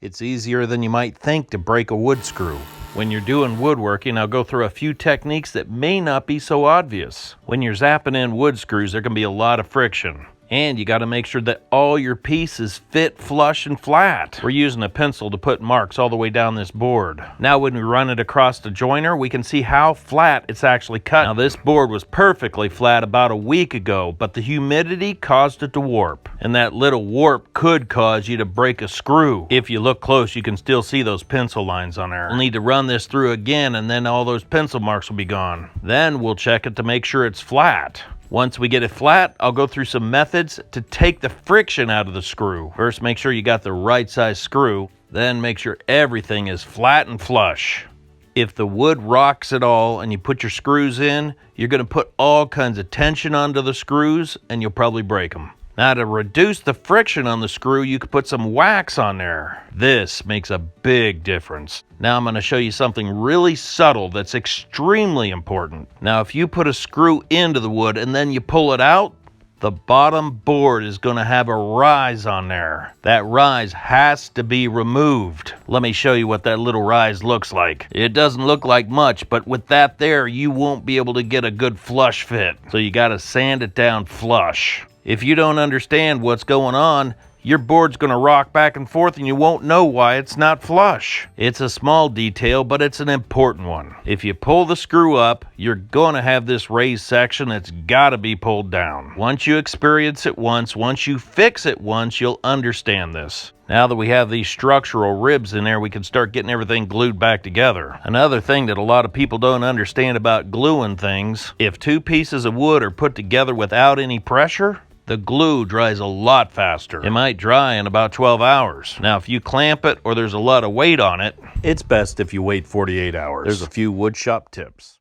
It's easier than you might think to break a wood screw. When you're doing woodworking, I'll go through a few techniques that may not be so obvious. When you're zapping in wood screws, there can be a lot of friction. And you got to make sure that all your pieces fit flush and flat. We're using a pencil to put marks all the way down this board. Now when we run it across the joiner, we can see how flat it's actually cut. Now this board was perfectly flat about a week ago, but the humidity caused it to warp. And that little warp could cause you to break a screw. If you look close, you can still see those pencil lines on there. We'll need to run this through again, and then all those pencil marks will be gone. Then we'll check it to make sure it's flat. Once we get it flat, I'll go through some methods to take the friction out of the screw. First, make sure you got the right size screw. Then make sure everything is flat and flush. If the wood rocks at all and you put your screws in, you're going to put all kinds of tension onto the screws and you'll probably break them. Now to reduce the friction on the screw, you could put some wax on there. This makes a big difference. Now I'm going to show you something really subtle that's extremely important. Now if you put a screw into the wood and then you pull it out, the bottom board is going to have a rise on there. That rise has to be removed. Let me show you what that little rise looks like. It doesn't look like much, but with that there, you won't be able to get a good flush fit. So you got to sand it down flush. If you don't understand what's going on, your board's going to rock back and forth and you won't know why it's not flush. It's a small detail, but it's an important one. If you pull the screw up, you're going to have this raised section that's got to be pulled down. Once you experience it once you fix it once, you'll understand this. Now that we have these structural ribs in there, we can start getting everything glued back together. Another thing that a lot of people don't understand about gluing things, if two pieces of wood are put together without any pressure, the glue dries a lot faster. It might dry in about 12 hours. Now, if you clamp it or there's a lot of weight on it, it's best if you wait 48 hours. There's a few woodshop tips.